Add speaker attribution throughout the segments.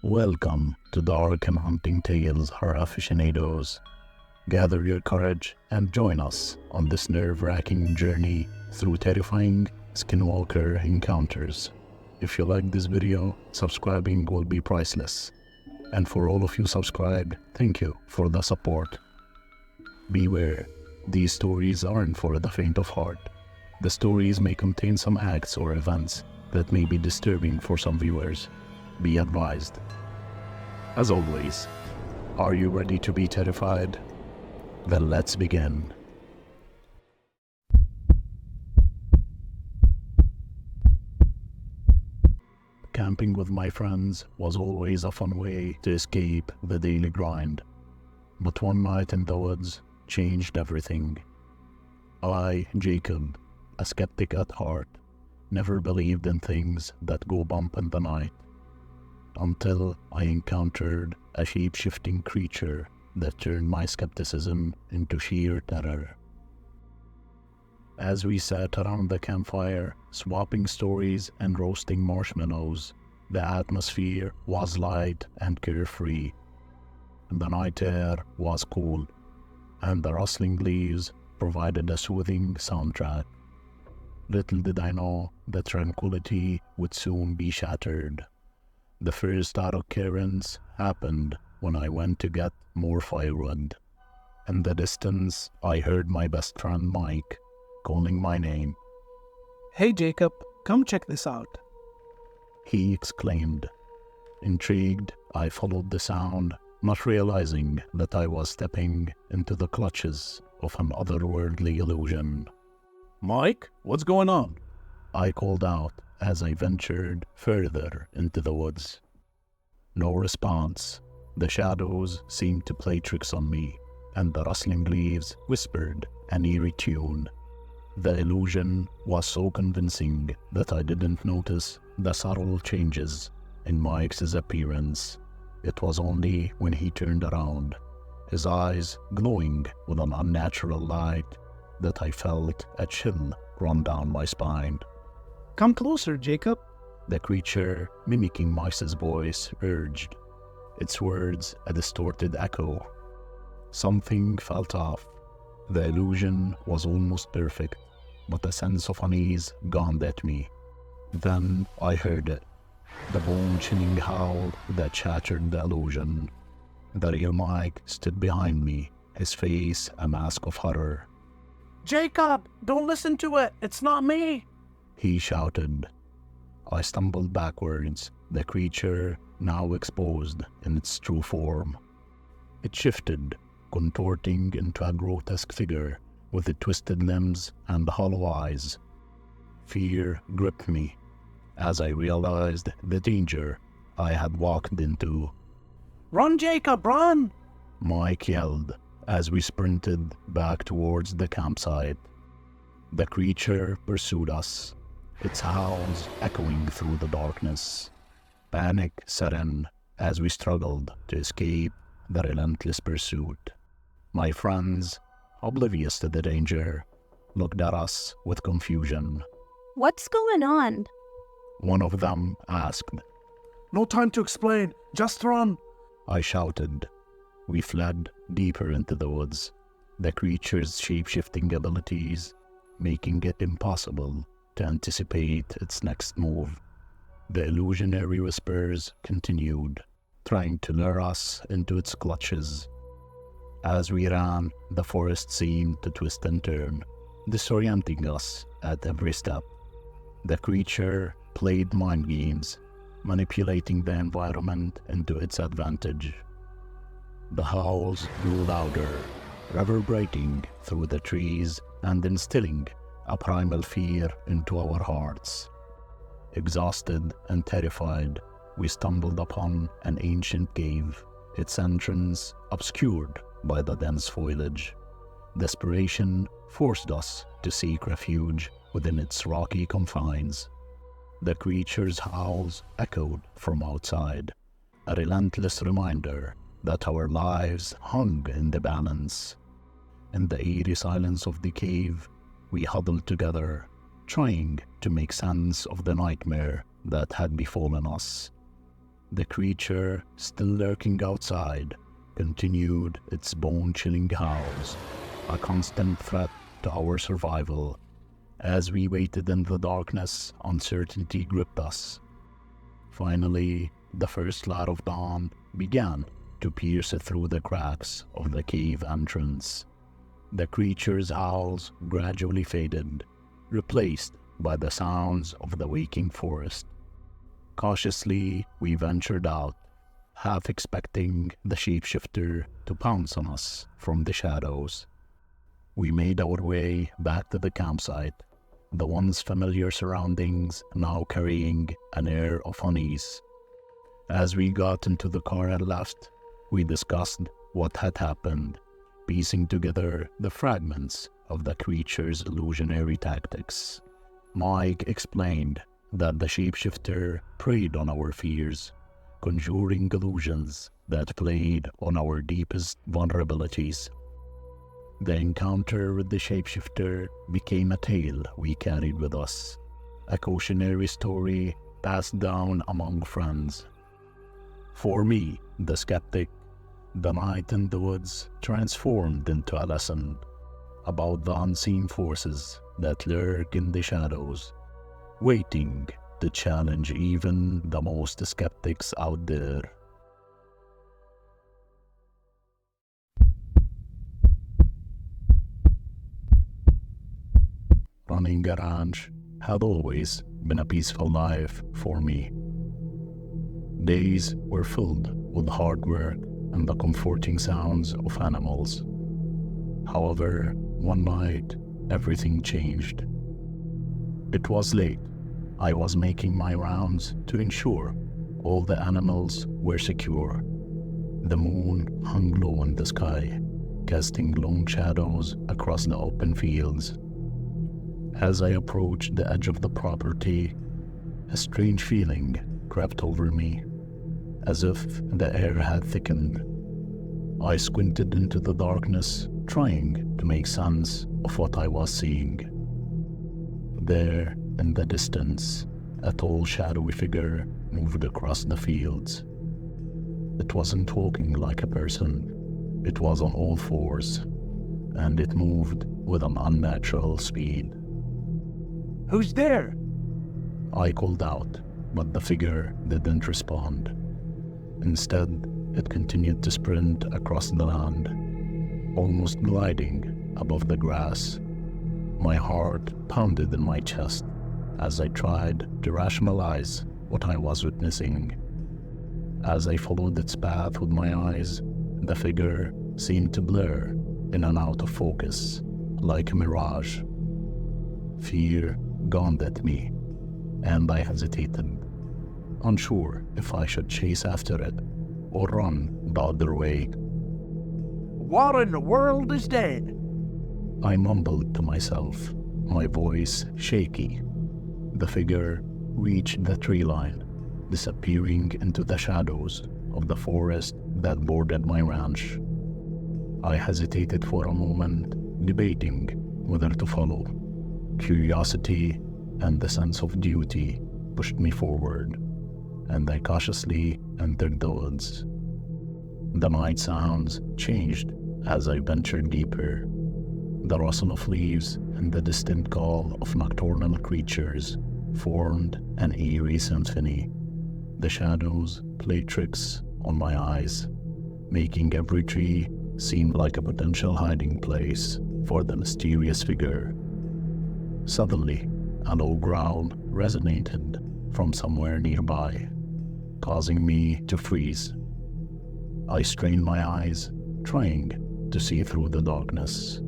Speaker 1: Welcome to Dark and Haunting Tales, horror aficionados. Gather your courage and join us on this nerve-wracking journey through terrifying skinwalker encounters. If you like this video, subscribing will be priceless. And for all of you subscribed, thank you for the support. Beware, these stories aren't for the faint of heart. The stories may contain some acts or events that may be disturbing for some viewers. Be advised. As always, are you ready to be terrified? Then let's begin. Camping with my friends was always a fun way to escape the daily grind. But one night in the woods changed everything. I, Jacob, a skeptic at heart, never believed in things that go bump in the night, until I encountered a shape-shifting creature that turned my skepticism into sheer terror. As we sat around the campfire, swapping stories and roasting marshmallows, the atmosphere was light and carefree. The night air was cool, and the rustling leaves provided a soothing soundtrack. Little did I know that tranquility would soon be shattered. The first occurrence happened when I went to get more firewood. In the distance, I heard my best friend Mike calling my name.
Speaker 2: "Hey Jacob, come check this out,"
Speaker 1: he exclaimed. Intrigued, I followed the sound, not realizing that I was stepping into the clutches of an otherworldly illusion.
Speaker 2: "Mike, what's going on?"
Speaker 1: I called out as I ventured further into the woods. No response. The shadows seemed to play tricks on me, and the rustling leaves whispered an eerie tune. The illusion was so convincing that I didn't notice the subtle changes in Mike's appearance. It was only when he turned around, his eyes glowing with an unnatural light, that I felt a chill run down my spine.
Speaker 2: "Come closer, Jacob,"
Speaker 1: the creature, mimicking Mike's voice, urged, its words a distorted echo. Something felt off. The illusion was almost perfect, but a sense of unease gnawed at me. Then I heard it, the bone-chilling howl that shattered the illusion. The real Mike stood behind me, his face a mask of horror.
Speaker 2: "Jacob, don't listen to it, it's not me,"
Speaker 1: he shouted. I stumbled backwards, the creature now exposed in its true form. It shifted, contorting into a grotesque figure with the twisted limbs and hollow eyes. Fear gripped me as I realized the danger I had walked into.
Speaker 2: "Run, Jacob, run!"
Speaker 1: Mike yelled as we sprinted back towards the campsite. The creature pursued us, its howls echoing through the darkness. Panic set in as we struggled to escape the relentless pursuit. My friends, oblivious to the danger, looked at us with confusion.
Speaker 3: "What's going on?"
Speaker 1: One of them asked.
Speaker 2: "No time to explain, just run,"
Speaker 1: I shouted. We fled deeper into the woods, the creature's shape-shifting abilities making it impossible to anticipate its next move. The illusionary whispers continued, trying to lure us into its clutches. As we ran, the forest seemed to twist and turn, disorienting us at every step. The creature played mind games, manipulating the environment into its advantage. The howls grew louder, reverberating through the trees and instilling a primal fear into our hearts. Exhausted and terrified, we stumbled upon an ancient cave, its entrance obscured by the dense foliage. Desperation forced us to seek refuge within its rocky confines. The creature's howls echoed from outside, a relentless reminder that our lives hung in the balance. In the eerie silence of the cave, we huddled together, trying to make sense of the nightmare that had befallen us. The creature, still lurking outside, continued its bone-chilling howls, a constant threat to our survival. As we waited in the darkness, uncertainty gripped us. Finally, the first light of dawn began to pierce through the cracks of the cave entrance. The creature's howls gradually faded, replaced by the sounds of the waking forest. Cautiously, we ventured out, half expecting the shapeshifter to pounce on us from the shadows. We made our way back to the campsite, the once familiar surroundings now carrying an air of unease. As we got into the car and left, we discussed what had happened, piecing together the fragments of the creature's illusionary tactics. Mike explained that the shapeshifter preyed on our fears, conjuring illusions that played on our deepest vulnerabilities. The encounter with the shapeshifter became a tale we carried with us, a cautionary story passed down among friends. For me, the skeptic, the night in the woods transformed into a lesson about the unseen forces that lurk in the shadows, waiting to challenge even the most skeptics out there. Running a ranch had always been a peaceful life for me. Days were filled with hard work and the comforting sounds of animals. However, one night, everything changed. It was late. I was making my rounds to ensure all the animals were secure. The moon hung low in the sky, casting long shadows across the open fields. As I approached the edge of the property, a strange feeling crept over me, as if the air had thickened. I squinted into the darkness, trying to make sense of what I was seeing. There, in the distance, a tall, shadowy figure moved across the fields. It wasn't walking like a person. It was on all fours, and it moved with an unnatural speed.
Speaker 2: Who's there?
Speaker 1: I called out, but the figure didn't respond. Instead, it continued to sprint across the land, almost gliding above the grass. My heart pounded in my chest as I tried to rationalize what I was witnessing. As I followed its path with my eyes, the figure seemed to blur in and out of focus, like a mirage. Fear dawned at me, and I hesitated, unsure if I should chase after it or run the other way.
Speaker 2: What in the world is dead?
Speaker 1: I mumbled to myself, my voice shaky. The figure reached the tree line, disappearing into the shadows of the forest that bordered my ranch. I hesitated for a moment, debating whether to follow. Curiosity and the sense of duty pushed me forward, and I cautiously entered the woods. The night sounds changed as I ventured deeper. The rustle of leaves and the distant call of nocturnal creatures formed an eerie symphony. The shadows played tricks on my eyes, making every tree seem like a potential hiding place for the mysterious figure. Suddenly, a low growl resonated from somewhere nearby, causing me to freeze. I strained my eyes, trying to see through the darkness.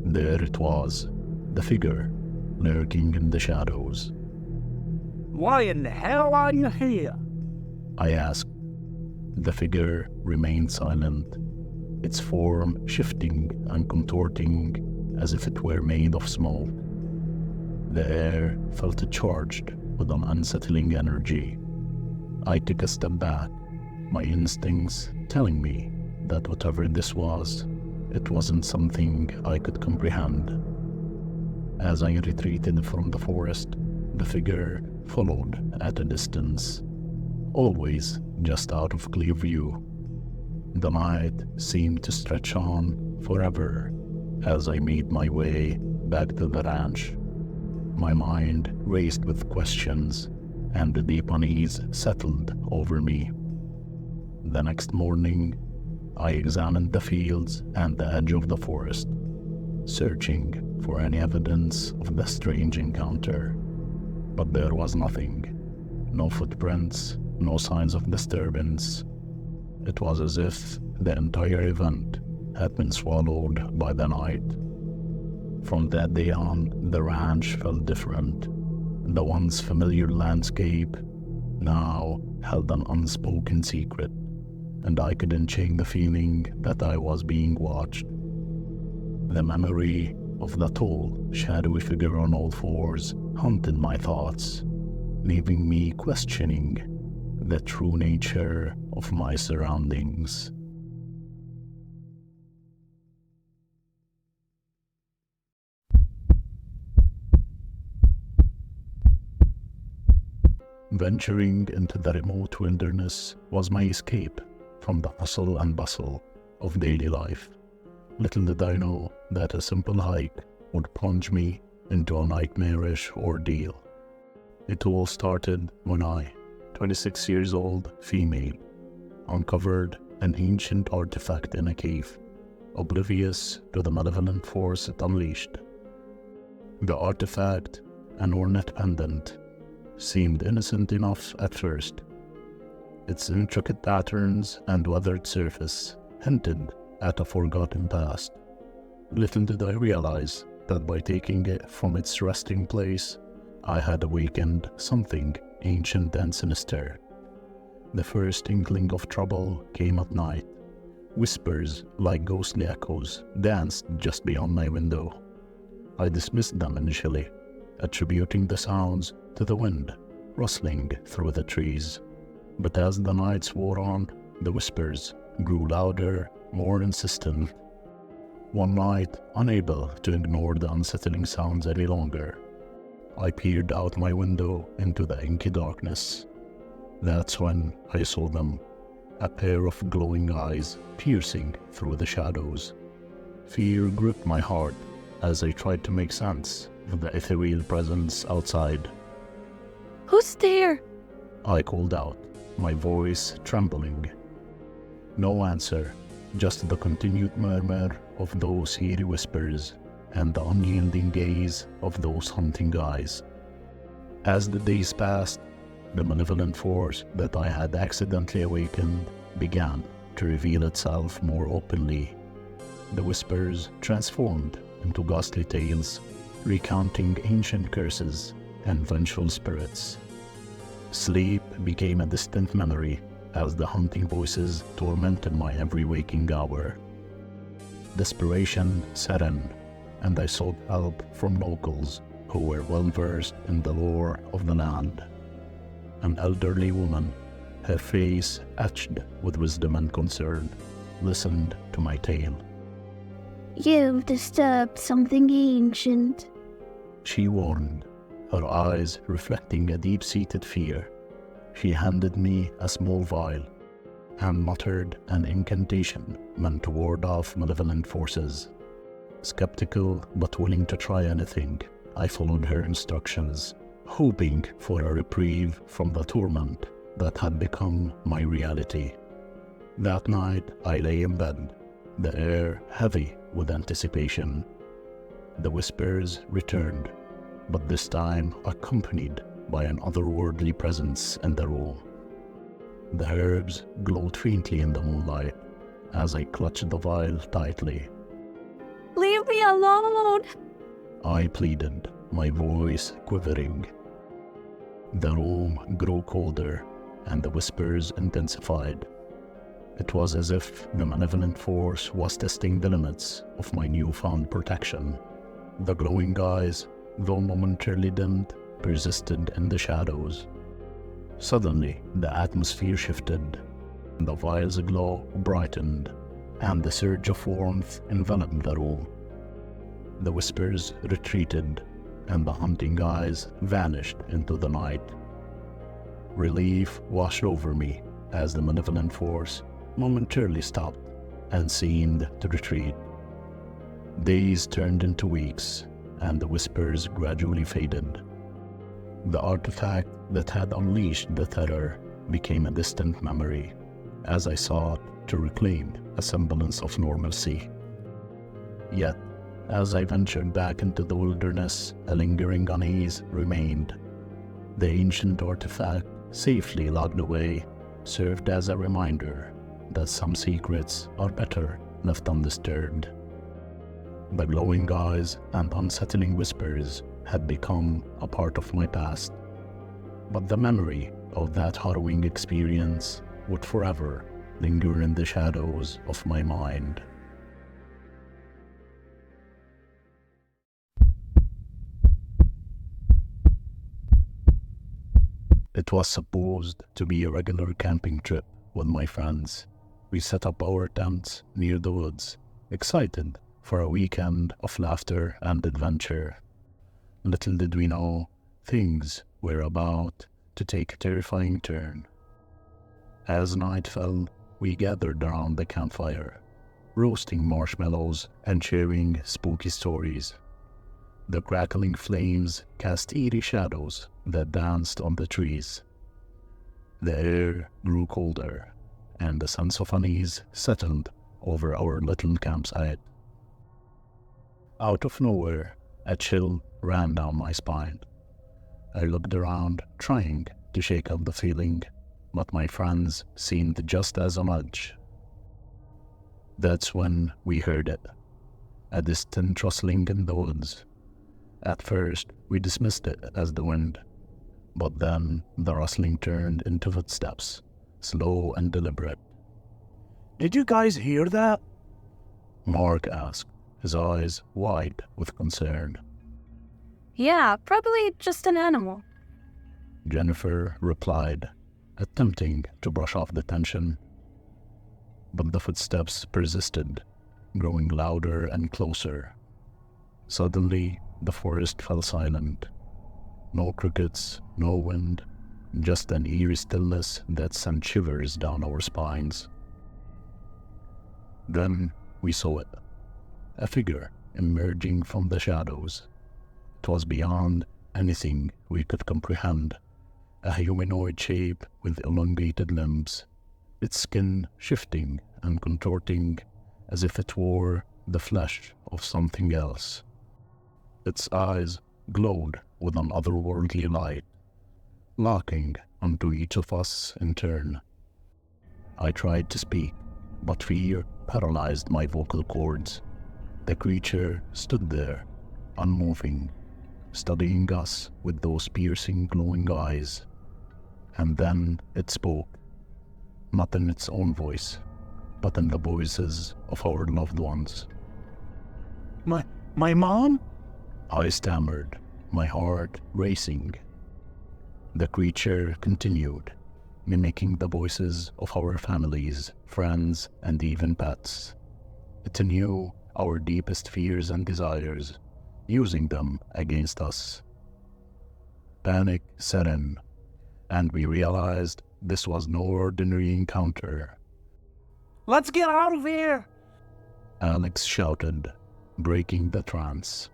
Speaker 1: There it was, the figure, lurking in the shadows.
Speaker 2: Why in the hell are you here?
Speaker 1: I asked. The figure remained silent, its form shifting and contorting as if it were made of smoke. The air felt charged with an unsettling energy. I took a step back, my instincts telling me that whatever this was, it wasn't something I could comprehend. As I retreated from the forest, the figure followed at a distance, always just out of clear view. The night seemed to stretch on forever as I made my way back to the ranch. My mind raced with questions, and a deep unease settled over me. The next morning, I examined the fields and the edge of the forest, searching for any evidence of the strange encounter. But there was nothing. No footprints, no signs of disturbance. It was as if the entire event had been swallowed by the night. From that day on, the ranch felt different. The once familiar landscape now held an unspoken secret, and I couldn't shake the feeling that I was being watched. The memory of the tall, shadowy figure on all fours haunted my thoughts, leaving me questioning the true nature of my surroundings. Venturing into the remote wilderness was my escape from the hustle and bustle of daily life. Little did I know that a simple hike would plunge me into a nightmarish ordeal. It all started when I, 26 years old female, uncovered an ancient artifact in a cave, oblivious to the malevolent force it unleashed. The artifact, an ornate pendant, seemed innocent enough at first. Its intricate patterns and weathered surface hinted at a forgotten past. Little did I realize that by taking it from its resting place, I had awakened something ancient and sinister. The first inkling of trouble came at night. Whispers like ghostly echoes danced just beyond my window. I dismissed them initially, attributing the sounds to the wind rustling through the trees. But as the nights wore on, the whispers grew louder, more insistent. One night, unable to ignore the unsettling sounds any longer, I peered out my window into the inky darkness. That's when I saw them, a pair of glowing eyes piercing through the shadows. Fear gripped my heart as I tried to make sense of the ethereal presence outside.
Speaker 3: Who's there?
Speaker 1: I called out, my voice trembling. No answer, just the continued murmur of those eerie whispers and the unyielding gaze of those hunting eyes. As the days passed, the malevolent force that I had accidentally awakened began to reveal itself more openly. The whispers transformed into ghostly tales, recounting ancient curses and vengeful spirits. Sleep became a distant memory as the haunting voices tormented my every waking hour. Desperation set in, and I sought help from locals who were well versed in the lore of the land. An elderly woman, her face etched with wisdom and concern, listened to my tale.
Speaker 3: You've disturbed something ancient,
Speaker 1: She warned, her eyes reflecting a deep-seated fear. She handed me a small vial and muttered an incantation meant to ward off malevolent forces. Skeptical but willing to try anything, I followed her instructions, hoping for a reprieve from the torment that had become my reality. That night I lay in bed, the air heavy with anticipation. The whispers returned, but this time accompanied by an otherworldly presence in the room. The herbs glowed faintly in the moonlight as I clutched the vial tightly.
Speaker 3: Leave me alone!
Speaker 1: I pleaded, my voice quivering. The room grew colder, and the whispers intensified. It was as if the malevolent force was testing the limits of my newfound protection. The glowing eyes, though momentarily dimmed, persisted in the shadows. Suddenly, the atmosphere shifted. The vial's glow brightened, and the surge of warmth enveloped the room. The whispers retreated, and the hunting eyes vanished into the night. Relief washed over me as the malevolent force momentarily stopped and seemed to retreat. Days turned into weeks, and the whispers gradually faded. The artifact that had unleashed the terror became a distant memory as I sought to reclaim a semblance of normalcy. Yet, as I ventured back into the wilderness, a lingering unease remained. The ancient artifact, safely locked away, served as a reminder that some secrets are better left undisturbed. The glowing eyes and unsettling whispers had become a part of my past, but the memory of that harrowing experience would forever linger in the shadows of my mind. It was supposed to be a regular camping trip with my friends. We set up our tents near the woods, excited for a weekend of laughter and adventure. Little did we know, things were about to take a terrifying turn. As night fell, we gathered around the campfire, roasting marshmallows and sharing spooky stories. The crackling flames cast eerie shadows that danced on the trees. The air grew colder, and a sense of unease settled over our little campsite. Out of nowhere, a chill ran down my spine. I looked around, trying to shake off the feeling, but my friends seemed just as much. That's when we heard it, a distant rustling in the woods. At first, we dismissed it as the wind, but then the rustling turned into footsteps, slow and deliberate.
Speaker 2: Did you guys hear that?
Speaker 1: Mark asked, his eyes wide with concern.
Speaker 3: Yeah, probably just an animal.
Speaker 1: Jennifer replied, attempting to brush off the tension. But the footsteps persisted, growing louder and closer. Suddenly, the forest fell silent. No crickets, no wind, just an eerie stillness that sent shivers down our spines. Then we saw it, a figure emerging from the shadows. It was beyond anything we could comprehend, a humanoid shape with elongated limbs, its skin shifting and contorting as if it wore the flesh of something else. Its eyes glowed with an otherworldly light, locking onto each of us in turn. I tried to speak, but fear paralyzed my vocal cords. The creature stood there, unmoving, studying us with those piercing, glowing eyes. And then it spoke, not in its own voice, but in the voices of our loved ones.
Speaker 2: My mom?
Speaker 1: I stammered, my heart racing. The creature continued, mimicking the voices of our families, friends, and even pets. It knew our deepest fears and desires, using them against us. Panic set in, and we realized this was no ordinary encounter.
Speaker 2: Let's get out of here!
Speaker 1: Alex shouted, breaking the trance.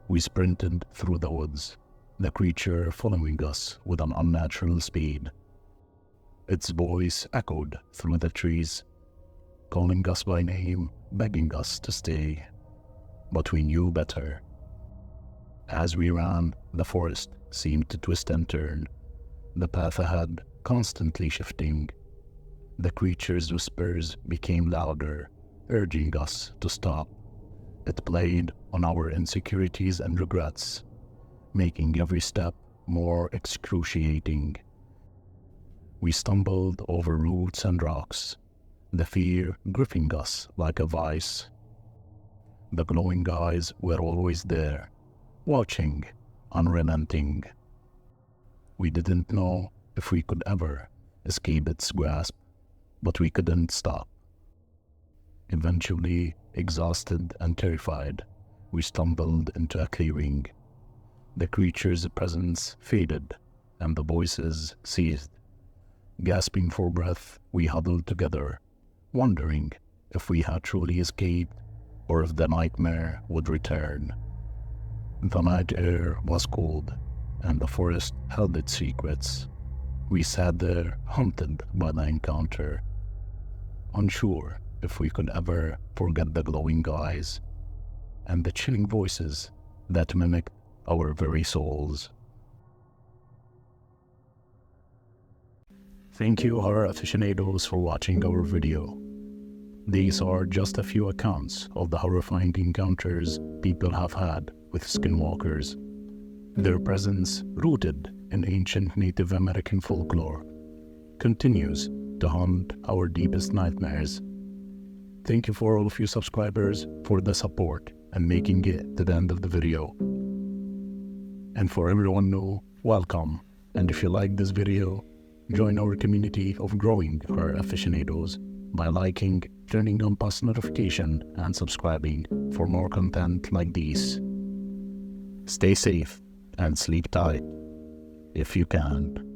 Speaker 1: We sprinted through the woods, the creature following us with an unnatural speed. Its voice echoed through the trees, calling us by name, begging us to stay. But we knew better. As we ran, the forest seemed to twist and turn, the path ahead constantly shifting. The creature's whispers became louder, urging us to stop. It played on our insecurities and regrets, making every step more excruciating. We stumbled over roots and rocks, the fear gripping us like a vice. The glowing eyes were always there, watching, unrelenting. We didn't know if we could ever escape its grasp, but we couldn't stop. Eventually, exhausted and terrified, we stumbled into a clearing. The creature's presence faded, and the voices ceased. Gasping for breath, we huddled together, wondering if we had truly escaped or if the nightmare would return. The night air was cold, and the forest held its secrets. We sat there, haunted by the encounter, unsure if we could ever forget the glowing eyes and the chilling voices that mimicked our very souls. Thank you, horror aficionados, for watching our video. These are just a few accounts of the horrifying encounters people have had with skinwalkers. Their presence, rooted in ancient Native American folklore, continues to haunt our deepest nightmares. Thank you for all of you subscribers for the support and making it to the end of the video. And for everyone new, welcome. And if you like this video, join our community of growing horror aficionados by liking, turning on post notification, and subscribing for more content like these. Stay safe and sleep tight if you can.